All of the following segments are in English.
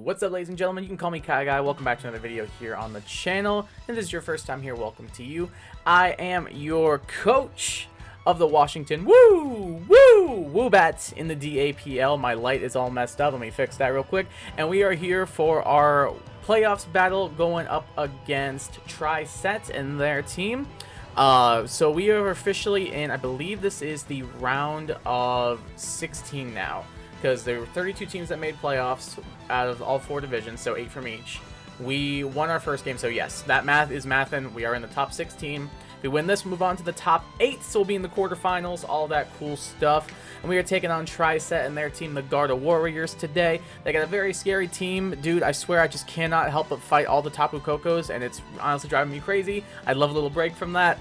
What's up, ladies and gentlemen? You can call me Kai Guy. Welcome back to another video here on the channel. If this is your first time here, welcome to you. I am your coach of the Washington WOOBAT in the DAPL. My light is all messed up. Let me fix that real quick. And we are here for our playoffs battle going up against TrySet and their team. So we are officially in, I believe this is the round of 16 now, because there were 32 teams that made playoffs out of all 4 divisions, so 8 from each. We won our first game, so yes, that math is mathin'. We are in the top 16. If we win this, move on to the top 8, so we'll be in the quarterfinals, all that cool stuff. And we are taking on TrySet and their team, the Garda Warriors, today. They got a very scary team. Dude, I swear I just cannot help but fight all the Tapu Kokos, and it's honestly driving me crazy. I'd love a little break from that.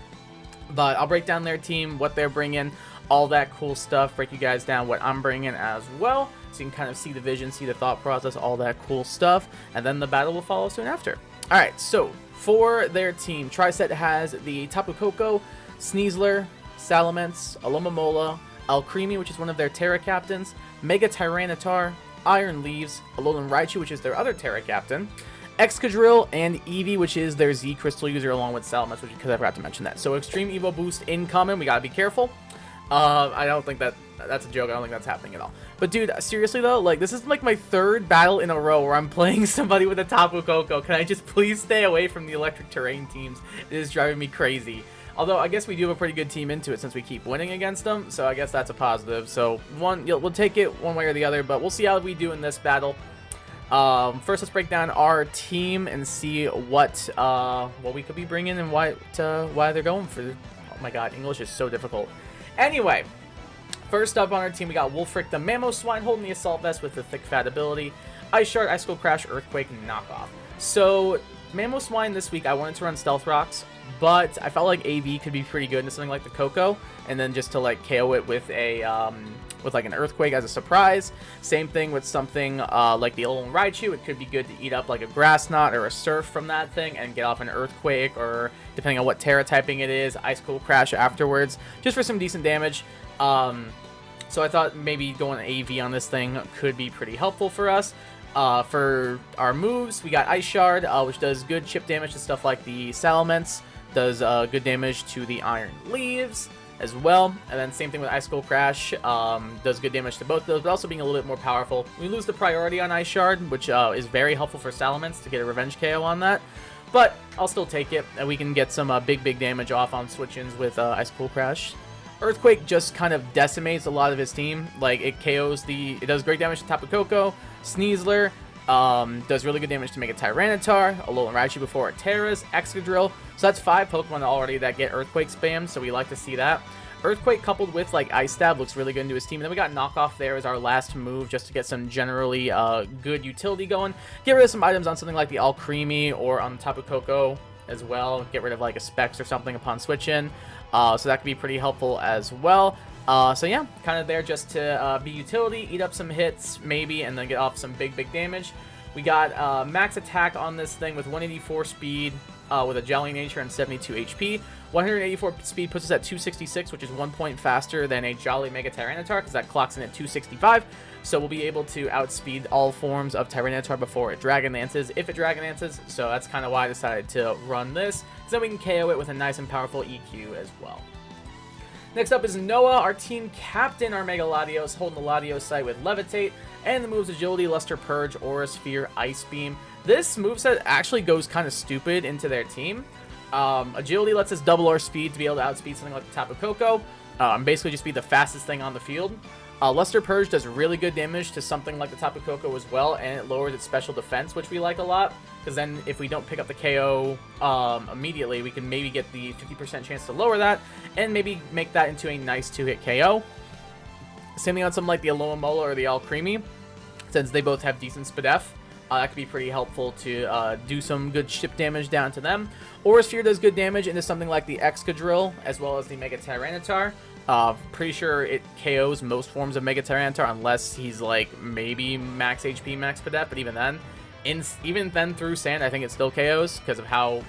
But I'll break down their team, what they're bringing, all that cool stuff, break you guys down what I'm bringing as well, so you can kind of see the vision, see the thought process, all that cool stuff, and then the battle will follow soon after. Alright, so for their team, TrySet has the Tapu Koko, Sneasler, Salamence, Alomomola, Alcremie, which is one of their Terra captains, Mega Tyranitar, Iron Leaves, Alolan Raichu, which is their other Terra captain, Excadrill, and Eevee, which is their Z Crystal user, along with Salamence, because I forgot to mention that. So Extreme Evo Boost incoming, we gotta be careful. I don't think that's a joke. I don't think that's happening at all. But dude, seriously though, like, this is like my 3rd battle in a row where I'm playing somebody with a Tapu Koko. Can I just please stay away from the electric terrain teams? It is driving me crazy. Although I guess we do have a pretty good team into it since we keep winning against them, so I guess that's a positive. So we'll take it one way or the other, but we'll see how we do in this battle. First, let's break down our team and see what we could be bringing and why they're going for. Oh my God, English is so difficult. Anyway, first up on our team, we got Wolfric the Mamoswine holding the Assault Vest with the Thick Fat ability, Ice Shard, Icicle Crash, Earthquake, Knockoff. So Mamoswine this week, I wanted to run Stealth Rocks, but I felt like AV could be pretty good into something like the Koko, and then just to like KO it with a with like an Earthquake as a surprise. Same thing with something like the Alolan Raichu. It could be good to eat up like a Grass Knot or a Surf from that thing and get off an Earthquake, or depending on what Terra typing it is, Ice Cold Crash afterwards, just for some decent damage. So I thought maybe going AV on this thing could be pretty helpful for us. For our moves, we got Ice Shard, which does good chip damage to stuff like the Salamence, does good damage to the Iron Leaves as well, and then same thing with Ice Cold Crash, does good damage to both of those, but also being a little bit more powerful. We lose the priority on Ice Shard, which is very helpful for Salamence to get a revenge KO on that, but I'll still take it, and we can get some big damage off on switch-ins with Ice Cold Crash. Earthquake just kind of decimates a lot of his team. Like, it KOs it does great damage to Tapu Koko, Sneasler, does really good damage to Mega Tyranitar, Alolan Raichu before it Terras, Excadrill. So that's 5 Pokemon already that get Earthquake spam, so we like to see that. Earthquake coupled with like Ice Stab looks really good into his team. And then we got Knockoff there as our last move, just to get some generally good utility going. Get rid of some items on something like the Alcremie or on Tapu Koko as well. Get rid of like a Specs or something upon switch in. So that could be pretty helpful as well. So yeah, kind of there just to be utility, eat up some hits maybe, and then get off some big damage. We got max attack on this thing with 184 speed with a Jolly Nature and 72 HP. 184 speed puts us at 266, which is 1 point faster than a Jolly Mega Tyranitar, because that clocks in at 265. So we'll be able to outspeed all forms of Tyranitar before it Dragon Dances, if it Dragon Dances. So that's kind of why I decided to run this, because then we can KO it with a nice and powerful EQ as well. Next up is Noah, our team captain, our Mega LATIOS, holding the LATIOS site with Levitate, and the moves Agility, Luster Purge, Aura Sphere, Ice Beam. This moveset actually goes kind of stupid into their team. Agility lets us double our speed to be able to outspeed something like the Tapu Koko, and basically just be the fastest thing on the field. Luster Purge does really good damage to something like the Tapu Koko as well, and it lowers its special defense, which we like a lot, because then if we don't pick up the KO immediately, we can maybe get the 50% chance to lower that, and maybe make that into a nice 2-hit KO. Same thing on something like the Alomomola or the Alcremie, since they both have decent SPDF. That could be pretty helpful to do some good chip damage down to them. Aura Sphere does good damage into something like the Excadrill, as well as the Mega Tyranitar. Pretty sure it KOs most forms of Mega Tyranitar, unless he's like maybe max HP, max SPDF, but even then, even then through sand, I think it still KOs because of how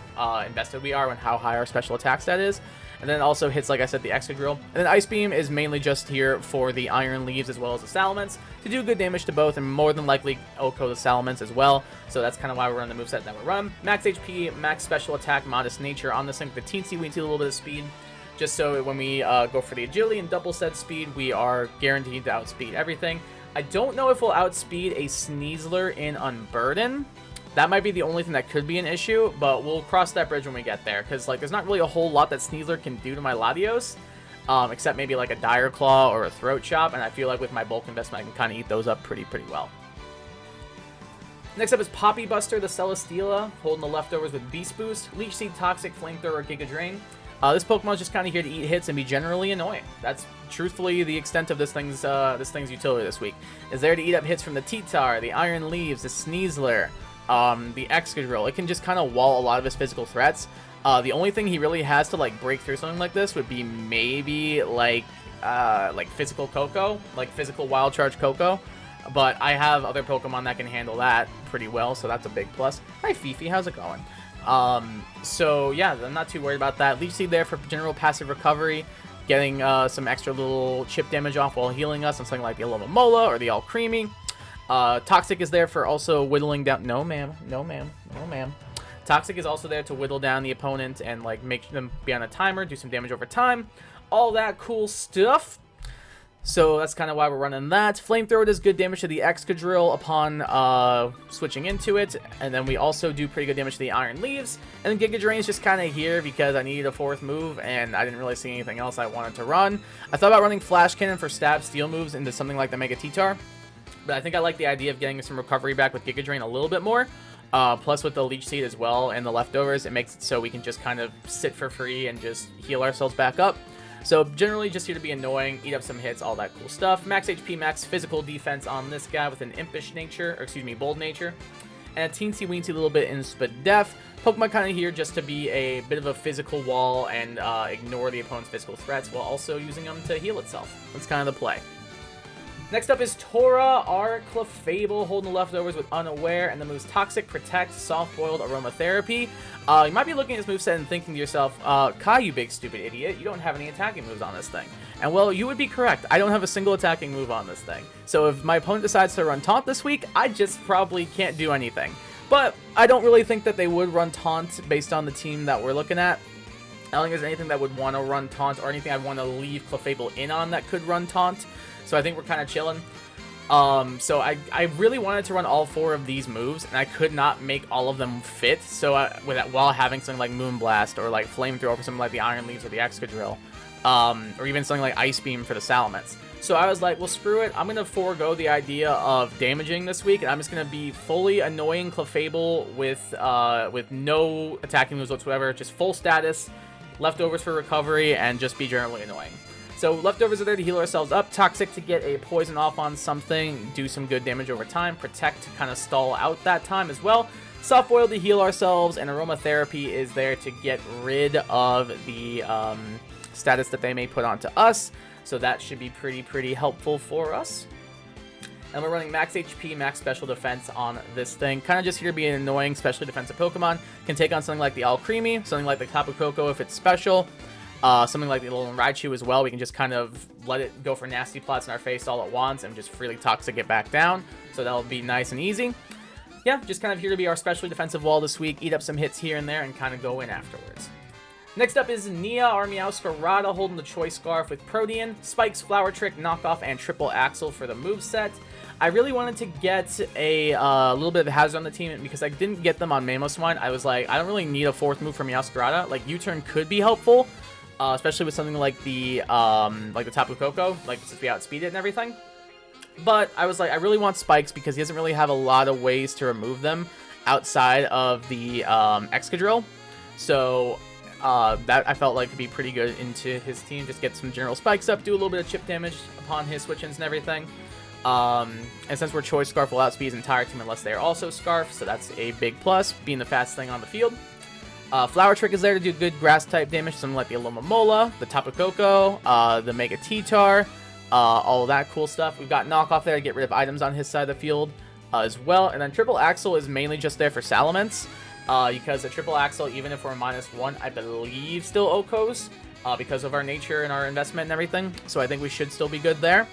invested we are and how high our special attack stat is. And then it also hits, like I said, the Excadrill. And then Ice Beam is mainly just here for the Iron Leaves as well as the Salamence to do good damage to both, and more than likely OHKO the Salamence as well. So that's kind of why we're running the moveset that we're running. Max HP, max special attack, modest nature on this thing. The teensy weensy little bit of speed, just so when we go for the agility and double set speed, we are guaranteed to outspeed everything. I don't know if we'll outspeed a Sneasler in Unburden. That might be the only thing that could be an issue, but we'll cross that bridge when we get there, because like there's not really a whole lot that Sneasler can do to my LATIOS, except maybe like a Dire Claw or a Throat Chop, and I feel like with my bulk investment I can kind of eat those up pretty well. Next up is Poppy Buster, the Celesteela, holding the leftovers with Beast Boost, Leech Seed, Toxic, Flamethrower, Giga Drain. This Pokemon's just kind of here to eat hits and be generally annoying. That's truthfully the extent of this thing's utility this week. Is there to eat up hits from the T-Tar, the Iron Leaves, the Sneasler, the Excadrill. It can just kind of wall a lot of his physical threats. The only thing he really has to like break through something like this would be maybe like physical Koko, like physical Wild Charge Koko. But I have other Pokemon that can handle that pretty well, so that's a big plus. Hi Fifi, how's it going? So yeah, I'm not too worried about that. Leech Seed there for general passive recovery, getting some extra little chip damage off while healing us on something like the Alomomola or the Alcremie. Toxic is there for also whittling down. No ma'am, no ma'am, no ma'am. Toxic is also there to whittle down the opponent and like make them be on a timer, do some damage over time, all that cool stuff. So that's kind of why we're running that. Flamethrower does good damage to the Excadrill upon switching into it, and then we also do pretty good damage to the Iron Leaves. And then Giga Drain is just kind of here because I needed a fourth move, and I didn't really see anything else I wanted to run. I thought about running Flash Cannon for stab steel moves into something like the Mega T-Tar, but I think I like the idea of getting some recovery back with Giga Drain a little bit more. Plus with the Leech Seed as well and the leftovers, it makes it so we can just kind of sit for free and just heal ourselves back up. So generally just here to be annoying, eat up some hits, all that cool stuff. Max HP, max physical defense on this guy with an impish nature, or excuse me, bold nature. And a teensy weensy little bit in Spadef. Pokemon kind of here just to be a bit of a physical wall and ignore the opponent's physical threats while also using them to heal itself. That's kind of the play. Next up is Tora, our Clefable, holding the leftovers with Unaware, and the moves Toxic, Protect, Soft-Boiled, Aromatherapy. You might be looking at this moveset and thinking to yourself, Kai, you big stupid idiot, you don't have any attacking moves on this thing. And well, you would be correct. I don't have a single attacking move on this thing. So if my opponent decides to run Taunt this week, I just probably can't do anything. But I don't really think that they would run Taunt based on the team that we're looking at. I don't think there's anything that would want to run Taunt or anything I'd want to leave Clefable in on that could run Taunt. So I think we're kind of chilling. So I really wanted to run all four of these moves, and I could not make all of them fit. So while having something like Moonblast or like Flamethrower for something like the Iron Leaves or the Excadrill, or even something like Ice Beam for the Salamence. So I was like, well, screw it. I'm gonna forego the idea of damaging this week, and I'm just gonna be fully annoying Clefable with no attacking moves whatsoever, just full status, leftovers for recovery, and just be generally annoying. So leftovers are there to heal ourselves up, Toxic to get a poison off on something, do some good damage over time, Protect to kind of stall out that time as well, Soft Boil to heal ourselves, and Aromatherapy is there to get rid of the status that they may put onto us. So that should be pretty helpful for us. And we're running max HP, max special defense on this thing. Kind of just here to be an annoying specially defensive Pokemon. Can take on something like the Alcremie, something like the Tapu Koko if it's special. Something like the little Raichu as well. We can just kind of let it go for nasty plots in our face all at once and just freely Toxic it back down. So that'll be nice and easy. Yeah, just kind of here to be our specially defensive wall this week. Eat up some hits here and there and kind of go in afterwards. Next up is Nia, our Meowscarada, holding the Choice Scarf with Protean, Spikes, Flower Trick, Knockoff, and Triple Axle for the moveset. I really wanted to get a little bit of hazard on the team, because I didn't get them on Mamoswine. I was like, I don't really need a fourth move from Meowscarada. Like, U-turn could be helpful. Especially with something like the Tapu Koko, like since we outspeed it and everything. But I was like, I really want Spikes because he doesn't really have a lot of ways to remove them outside of the Excadrill. So that I felt like could be pretty good into his team. Just get some general Spikes up, do a little bit of chip damage upon his switch-ins and everything. And since we're Choice Scarf, we'll outspeed his entire team unless they are also Scarf. So that's a big plus, being the fastest thing on the field. Flower Trick is there to do good grass-type damage, something like the Alomomola, the Tapu Koko, the Mega T-Tar, all that cool stuff. We've got Knockoff there to get rid of items on his side of the field. as well. And then triple axle is mainly just there for Salamence, because the triple axle, even if we're -1, I believe still OHKOs, because of our nature and our investment and everything. So I think we should still be good there.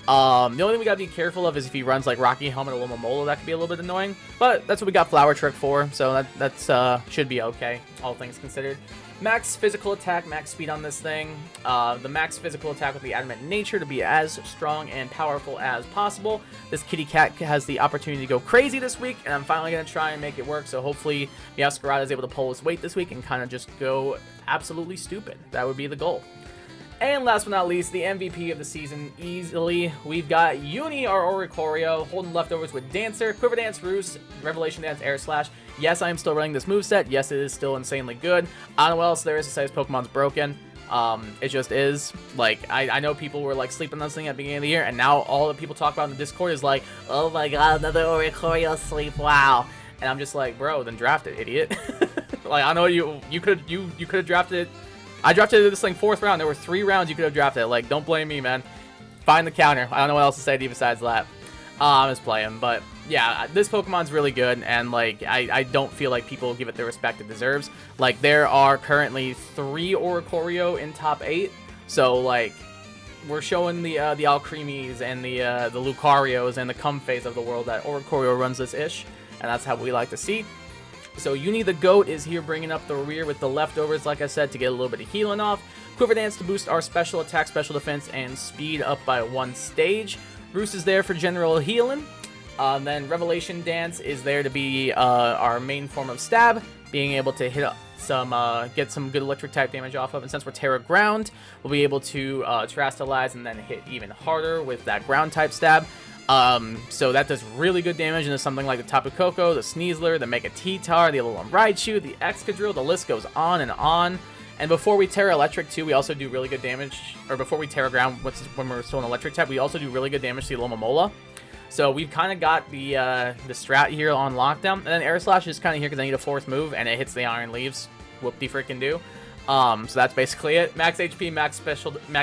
The only thing we gotta be careful of is if he runs like Rocky Helmet or Alomomola, that could be a little bit annoying. But that's what we got Flower Trick for, so that's should be okay, all things considered. Max physical attack, max speed on this thing. The max physical attack with the adamant nature to be as strong and powerful as possible. This kitty cat has the opportunity to go crazy this week, and I'm finally going to try and make it work. So hopefully Meowscarada is able to pull his weight this week and kind of just go absolutely stupid. That would be the goal. And last but not least, the MVP of the season easily. We've got Uni, our Oricorio, holding leftovers with Dancer, Quiver Dance, Roost, Revelation Dance, Air Slash. Yes, I am still running this moveset. Yes, it is still insanely good. I don't know what else there is to say. This Pokemon's broken. It just is. Like, I know people were like sleeping on this thing at the beginning of the year, and now all that people talk about in the Discord is like, oh my god, another Oricorio sleep, wow. And I'm just like, bro, then draft it, idiot. Like, I know you could have drafted it. I drafted this thing 4th round. There were 3 rounds you could have drafted it. Like, don't blame me, man. Find the counter. I don't know what else to say to you besides that. I'm just playing, but yeah, this Pokemon's really good, and like I don't feel like people give it the respect it deserves. Like, there are currently 3 Oricorio in top 8, so like we're showing the Alcremies and the Lucarios and the Comfeys of the world that Oricorio runs this ish, and that's how we like to see. So Uni the Goat is here bringing up the rear with the leftovers, like I said, to get a little bit of healing off. Quiver Dance to boost our special attack, special defense, and speed up by 1 stage. Roost is there for general healing. Then Revelation Dance is there to be our main form of stab, being able to hit get some good electric type damage off of. And since we're Terra Ground, we'll be able to Terrastalize and then hit even harder with that ground type stab. So that does really good damage into something like the Tapu Koko, the Sneasler, the Mega T-Tar, the Alolan Raichu, the Excadrill, the list goes on and on. And before we Terra Electric too, we also do really good damage, or before we Terra Ground, when we're still an Electric type, we also do really good damage to the Alomomola. So we've kind of got the strat here on lockdown. And then Air Slash is kind of here because I need a 4th move, and it hits the Iron Leaves. Whoop-de-freaking-do. So that's basically it. Max HP, max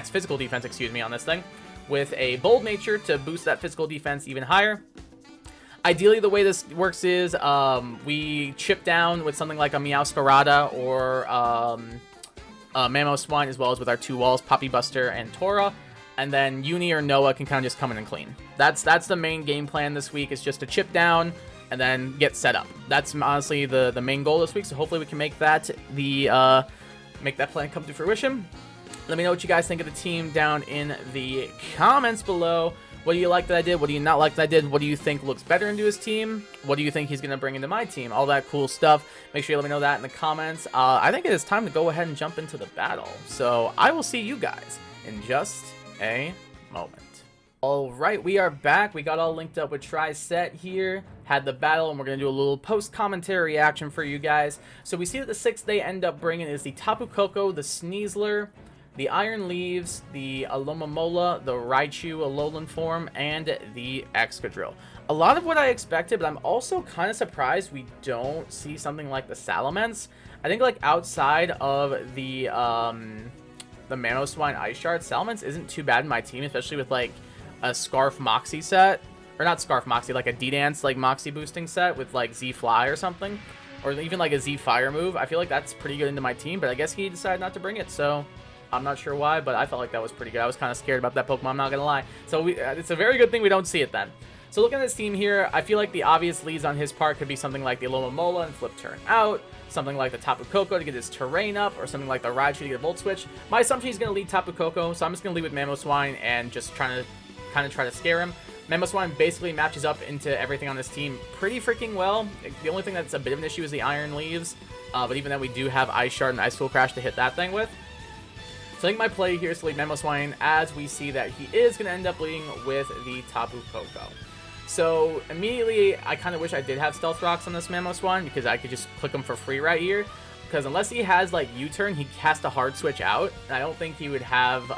physical defense, excuse me, on this thing, with a Bold Nature to boost that physical defense even higher. Ideally, the way this works is we chip down with something like a Meowscarada or Mamoswine, as well as with our 2 walls, Poppy Buster and Tora. And then Uni or Noah can kind of just come in and clean. That's the main game plan this week, is just to chip down and then get set up. That's honestly the main goal this week, so hopefully we can make that make that plan come to fruition. Let me know what you guys think of the team down in the comments below. What do you like that I did? What do you not like that I did? What do you think looks better into his team? What do you think he's going to bring into my team? All that cool stuff. Make sure you let me know that in the comments. I think it is time to go ahead and jump into the battle. So I will see you guys in just a moment. Alright, we are back. We got all linked up with TrySet here. Had the battle, and we're going to do a little post-commentary reaction for you guys. So we see that the 6th they end up bringing is the Tapu Koko, the Sneasler, the Iron Leaves, the Alomomola, the Raichu Alolan form, and the Excadrill. A lot of what I expected, but I'm also kind of surprised we don't see something like the Salamence. I think like outside of the Mamoswine Ice Shard, Salamence isn't too bad in my team, especially with like a Scarf Moxie set, or not Scarf Moxie, like a D-Dance like Moxie boosting set with like Z Fly or something, or even like a Z Fire move. I feel like that's pretty good into my team, but I guess he decided not to bring it, so I'm not sure why, but I felt like that was pretty good. I was kind of scared about that Pokemon, I'm not gonna lie. So it's a very good thing we don't see it then. So looking at this team here, I feel like the obvious leads on his part could be something like the Alomomola and flip turn out, something like the Tapu Koko to get his terrain up, or something like the Raichu to get a Volt Switch. My assumption he's going to lead Tapu Koko, so I'm just going to lead with Mamoswine and just try to scare him. Mamoswine basically matches up into everything on this team pretty freaking well. The only thing that's a bit of an issue is the Iron Leaves, but even then we do have Ice Shard and Ice School Crash to hit that thing with. So I think my play here is to lead Mamoswine, as we see that he is going to end up leading with the Tapu Koko. So immediately, I kind of wish I did have Stealth Rocks on this Mamoswine, because I could just click him for free right here. Because unless he has like U-turn, he has to hard switch out, and I don't think he would have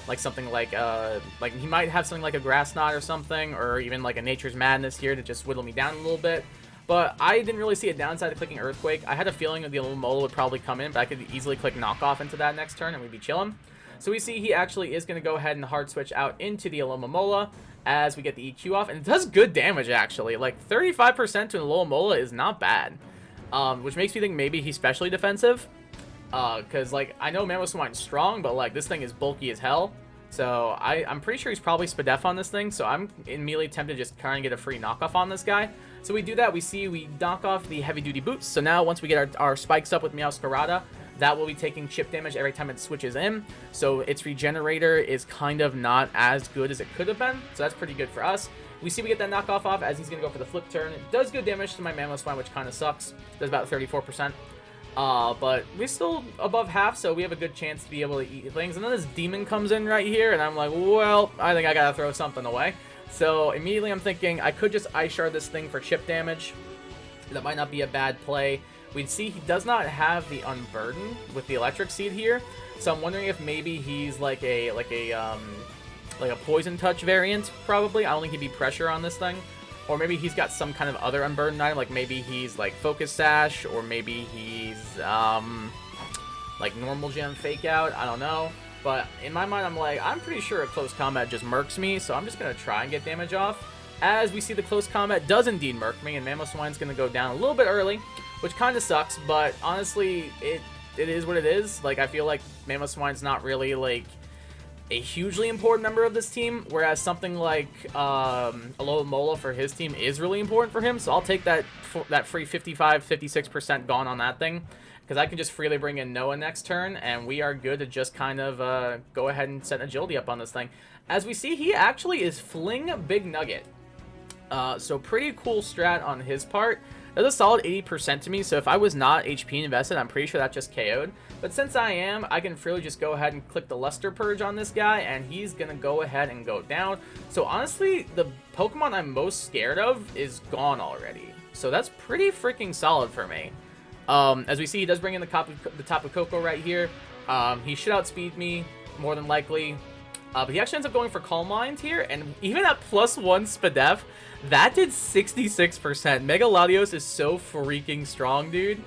like something like he might have something like a Grass Knot or something, or even like a Nature's Madness here to just whittle me down a little bit. But I didn't really see a downside to clicking Earthquake. I had a feeling that the Alomomola would probably come in, but I could easily click Knockoff into that next turn and we'd be chilling. So we see he actually is going to go ahead and hard switch out into the Alomomola. as we get the EQ off. And it does good damage, actually. Like, 35% to an Alomomola is not bad. Which makes me think maybe he's specially defensive. Because, like, I know Mamoswine's strong, but, like, this thing is bulky as hell. So, I'm pretty sure he's probably Spadef on this thing. So, I'm immediately tempted to just try and get a free knockoff on this guy. So, we do that. We knock off the heavy-duty boots. So, now, once we get our spikes up with Meowscarada, that will be taking chip damage every time it switches in. So, its regenerator is kind of not as good as it could have been. So, that's pretty good for us. We see we get that knockoff off as he's going to go for the flip turn. It does good damage to my Mamoswine, which kind of sucks. Does about 34%. But we're still above half, so we have a good chance to be able to eat things. And then this demon comes in right here, and I'm like, well, I think I gotta throw something away. So immediately I'm thinking I could just Ice Shard this thing for chip damage. That might not be a bad play. We'd see he does not have the Unburden with the Electric Seed here, so I'm wondering if maybe he's like a Poison Touch variant, probably. I don't think he'd be Pressure on this thing. Or maybe he's got some kind of other Unburdened item, like maybe he's like Focus Sash, or maybe he's like Normal Gem Fake Out, I don't know. But in my mind, I'm like, I'm pretty sure a Close Combat just murks me, so I'm just going to try and get damage off. As we see the Close Combat does indeed murk me, and Mamoswine's going to go down a little bit early, which kind of sucks, but honestly, it is what it is. Like, I feel like Mamoswine's not really, like, a hugely important member of this team, whereas something like Alomomola for his team is really important for him, so I'll take that free 56% gone on that thing, because I can just freely bring in Noah next turn, and we are good to just kind of go ahead and set agility up on this thing. As we see, he actually is Fling Big Nugget, so pretty cool strat on his part. That's a solid 80% to me, so if I was not HP invested, I'm pretty sure that just KO'd. But since I am, I can freely just go ahead and click the Luster Purge on this guy, and he's going to go ahead and go down. So honestly, the Pokemon I'm most scared of is gone already. So that's pretty freaking solid for me. As we see, he does bring in the Tapu Koko right here. He should outspeed me, more than likely. But he actually ends up going for Calm Mind here, and even at +1 Spadef, that did 66%. Mega LATIOS is so freaking strong, dude.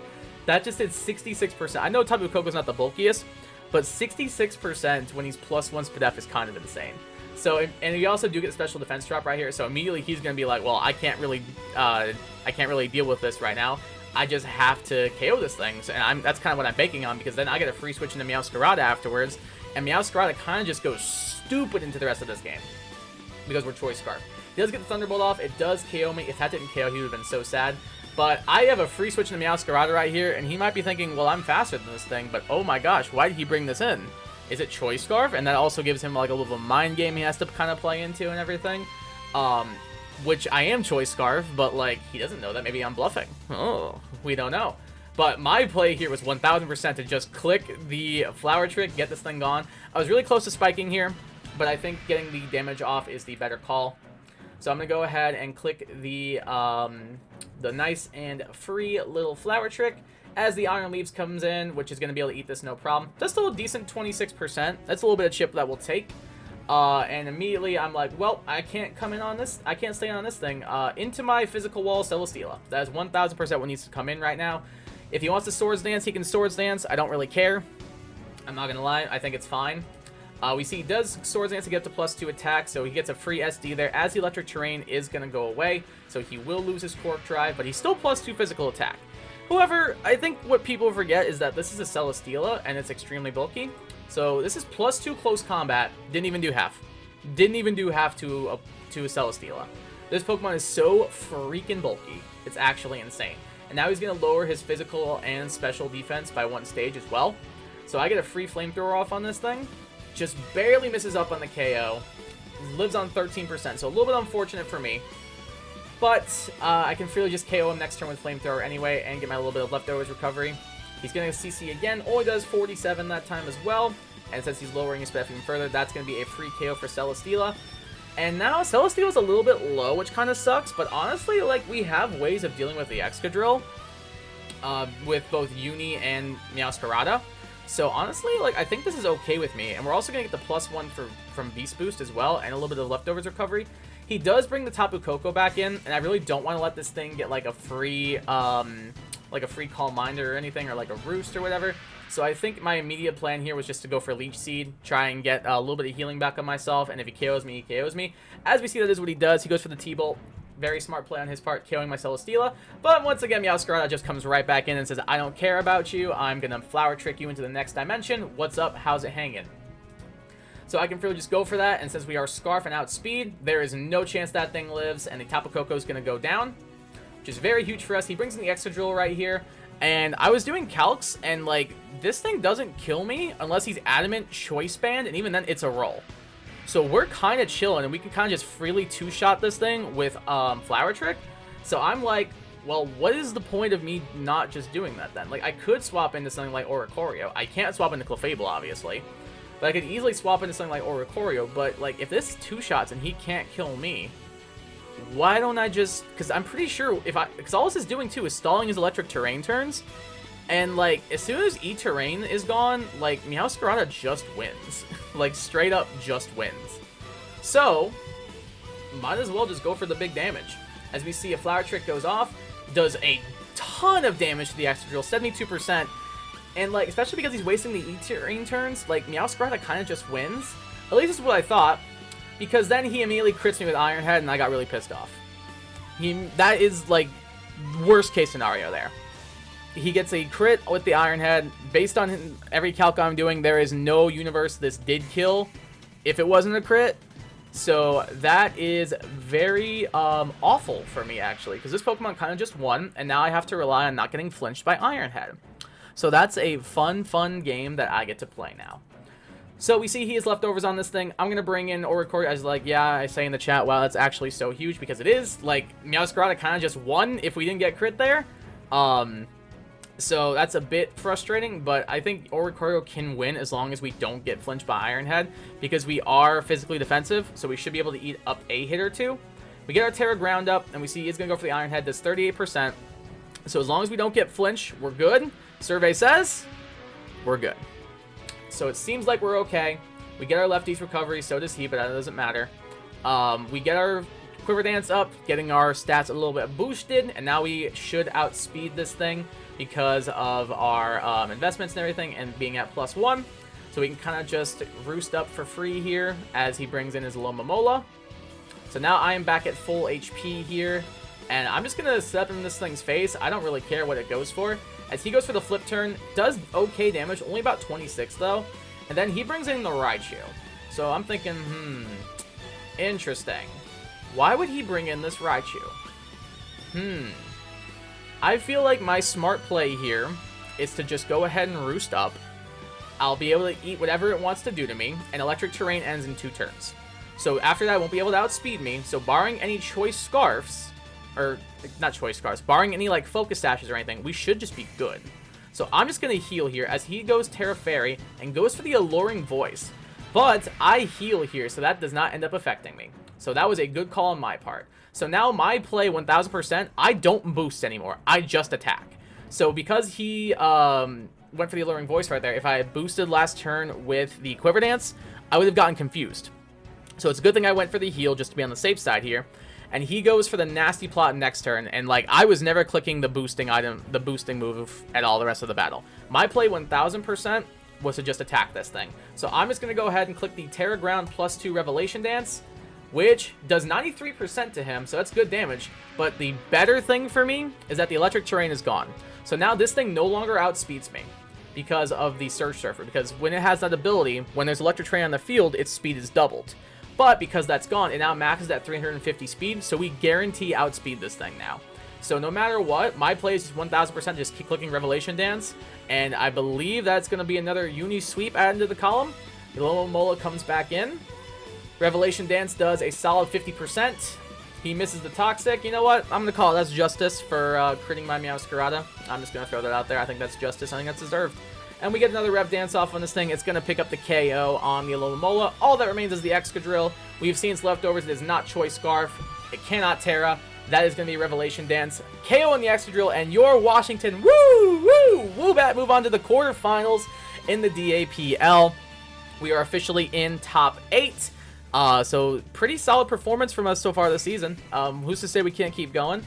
That just did 66%. I know Tapu Koko's not the bulkiest, but 66% when he's +1 Spadef is kind of insane. So, and you also do get special defense drop right here, so immediately he's going to be like, well, I can't really deal with this right now. I just have to KO this thing, so, and that's kind of what I'm banking on, because then I get a free switch into Meowscarada afterwards, and Meowscarada kind of just goes stupid into the rest of this game, because we're Choice Scarf. He does get the Thunderbolt off, it does KO me. If that didn't KO, he would have been so sad. But I have a free switch into Meowscarada right here, and he might be thinking, well, I'm faster than this thing, but oh my gosh, why did he bring this in? Is it Choice Scarf? And that also gives him like a little mind game he has to kind of play into and everything. Which I am Choice Scarf, but like, he doesn't know that. Maybe I'm bluffing. Oh, we don't know. But my play here was 1000% to just click the Flower Trick, get this thing gone. I was really close to spiking here, but I think getting the damage off is the better call. So I'm going to go ahead and click the nice and free little Flower Trick as the Iron Leaves comes in, which is going to be able to eat this no problem. That's still a decent 26%. That's a little bit of chip that we'll take. And immediately I'm like, well, I can't come in on this. I can't stay on this thing. Into my physical wall, Celesteela. That is 1000% what needs to come in right now. If he wants to Swords Dance, he can Swords Dance. I don't really care. I'm not going to lie. I think it's fine. We see he does Swords Dance to get up to +2 attack, so he gets a free SD there, as the Electric Terrain is going to go away, so he will lose his Quark Drive, but he's still +2 physical attack. However, I think what people forget is that this is a Celesteela, and it's extremely bulky, so this is +2 Close Combat, didn't even do half. Didn't even do half to a Celesteela. This Pokemon is so freaking bulky, it's actually insane. And now he's going to lower his physical and special defense by 1 stage as well, so I get a free Flamethrower off on this thing. Just barely misses up on the KO, lives on 13%, so a little bit unfortunate for me. But I can freely just KO him next turn with Flamethrower anyway and get my little bit of leftovers recovery. He's going to CC again, only does 47 that time as well. And since he's lowering his Spadef even further, that's going to be a free KO for Celesteela. And now Celesteela's a little bit low, which kind of sucks, but honestly, like, we have ways of dealing with the Excadrill with both Uni and Meowscarada. So honestly, like, I think this is okay with me. And we're also going to get the +1 from Beast Boost as well, and a little bit of leftovers recovery. He does bring the Tapu Koko back in, and I really don't want to let this thing get like a free like a free Calm Minder or anything, or like a Roost or whatever. So I think my immediate plan here was just to go for Leech Seed, try and get a little bit of healing back on myself, and if he KOs me, he KOs me. As we see, that is what he does. He goes for the T-Bolt. Very smart play on his part, KOing my Celesteela. But once again, Meowscarada just comes right back in and says, I don't care about you. I'm going to Flower Trick you into the next dimension. What's up? How's it hanging? So I can really just go for that, and since we are Scarf and Outspeed, there is no chance that thing lives, and the Tapu Koko is going to go down, which is very huge for us. He brings in the Excadrill right here, and I was doing calcs, and like, this thing doesn't kill me unless he's Adamant Choice Band, and even then, it's a roll. So we're kind of chilling, and we can kind of just freely two-shot this thing with Flower Trick. So I'm like, well, what is the point of me not just doing that then? Like, I could swap into something like Oricorio. I can't swap into Clefable, obviously. But I could easily swap into something like Oricorio. But, like, if this two-shots and he can't kill me, why don't I just... Because I'm pretty sure if I... Because all this is doing, too, is stalling his Electric Terrain turns. And, like, as soon as E-Terrain is gone, like, Meowscarada just wins. Like, straight up just wins. So, might as well just go for the big damage. As we see, a Flower Trick goes off, does a ton of damage to the Excadrill, 72%. And, like, especially because he's wasting the E-Terrain turns, like, Meowscarada kind of just wins. At least this is what I thought. Because then he immediately crits me with Iron Head, and I got really pissed off. That is, like, worst case scenario there. He gets a crit with the Iron Head. Based on every calc I'm doing, there is no universe this did kill if it wasn't a crit. So that is very awful for me, actually, because this Pokemon kind of just won, and now I have to rely on not getting flinched by Iron Head. So that's a fun game that I get to play now. So we see he has leftovers on this thing. I'm going to bring in Oricorio. I was like, yeah, I say in the chat, wow, that's actually so huge, because it is. Like, Meowscarada kind of just won if we didn't get crit there. So that's a bit frustrating, but I think Oricorio can win as long as we don't get flinched by Iron Head, because we are physically defensive, so we should be able to eat up a hit or two. We get our Terra Ground up, and we see he's going to go for the Iron Head. That's 38%. So as long as we don't get flinch, we're good. Survey says we're good. So it seems like we're okay. We get our Lefty's recovery, so does he, but that doesn't matter. We get our Quiver Dance up, getting our stats a little bit boosted, and now we should outspeed this thing because of our investments and everything, and being at +1. So we can kind of just roost up for free here as he brings in his Alomomola. So now I am back at full HP here, and I'm just going to step in this thing's face. I don't really care what it goes for. As he goes for the flip turn, does okay damage, only about 26 though. And then he brings in the Raichu. So I'm thinking, interesting. Why would he bring in this Raichu? I feel like my smart play here is to just go ahead and roost up. I'll be able to eat whatever it wants to do to me, and Electric Terrain ends in 2 turns. So after that, it won't be able to outspeed me. So barring any choice scarfs, or not choice scarfs, barring any like focus dashes or anything, we should just be good. So I'm just going to heal here as he goes Terra Fairy and goes for the Alluring Voice. But I heal here, so that does not end up affecting me. So that was a good call on my part. So now my play 1000%, I don't boost anymore. I just attack. So because he went for the Alluring Voice right there, if I had boosted last turn with the Quiver Dance, I would have gotten confused. So it's a good thing I went for the heal just to be on the safe side here. And he goes for the Nasty Plot next turn, and like I was never clicking the boosting item, the boosting move at all the rest of the battle. My play 1000% was to just attack this thing. So I'm just going to go ahead and click the Terra Ground +2 Revelation Dance, which does 93% to him, so that's good damage. But the better thing for me is that the Electric Terrain is gone. So now this thing no longer outspeeds me because of the Surge Surfer, because when it has that ability, when there's Electric Terrain on the field, its speed is doubled. But because that's gone, it now maxes at 350 speed, so we guarantee outspeed this thing now. So no matter what, my play is 1000% just keep clicking Revelation Dance, and I believe that's going to be another Uni Sweep added to the column. The Alomomola comes back in. Revelation Dance does a solid 50%. He misses the Toxic. You know what? I'm going to call it. That's justice for critting my Meowscarada. I'm just going to throw that out there. I think that's justice. I think that's deserved. And we get another Rev Dance off on this thing. It's going to pick up the KO on the Alomomola. All that remains is the Excadrill. We've seen its leftovers. It is not Choice Scarf. It cannot Terra. That is going to be Revelation Dance. KO on the Excadrill, and your Washington WOOBAT move on to the quarterfinals in the DAPL. We are officially in top 8. So pretty solid performance from us so far this season. Who's to say we can't keep going?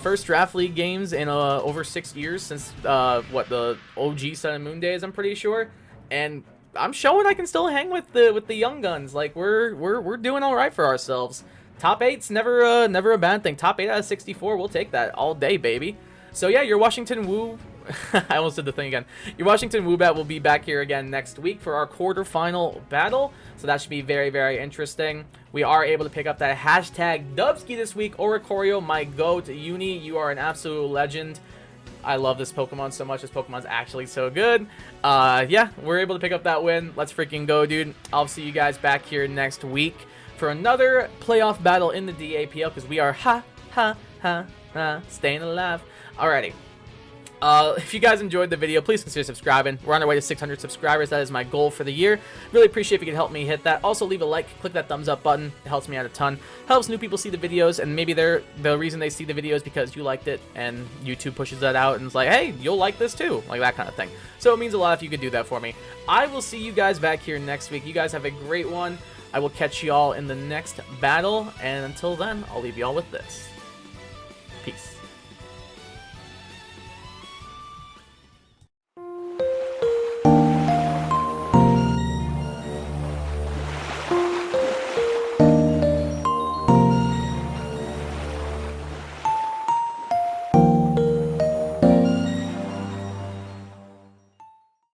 First draft league games in over 6 years since what, the OG Sun and Moon days, I'm pretty sure, and I'm showing I can still hang with the young guns. Like we're doing all right for ourselves. Top 8's never never a bad thing. Top 8 out of 64, we'll take that all day, baby. So yeah, your Washington Woo. I almost did the thing again. Your Washington WOOBAT will be back here again next week for our quarterfinal battle. So that should be very, very interesting. We are able to pick up that hashtag Dubsky this week. Oricorio, my goat. Uni, you are an absolute legend. I love this Pokemon so much. This Pokemon's actually so good. Yeah, we're able to pick up that win. Let's freaking go, dude. I'll see you guys back here next week for another playoff battle in the DAPL, because we are staying alive. Alrighty. If you guys enjoyed the video, please consider subscribing. We're on our way to 600 subscribers. That is my goal for the year. Really appreciate if you could help me hit that. Also, leave a like, click that thumbs up button. It helps me out a ton. Helps new people see the videos, and maybe the reason they see the videos because you liked it, and YouTube pushes that out and it's like, hey, you'll like this too, like that kind of thing. So it means a lot if you could do that for me. I will see you guys back here next week. You guys have a great one. I will catch you all in the next battle, and until then, I'll leave you all with this. Peace.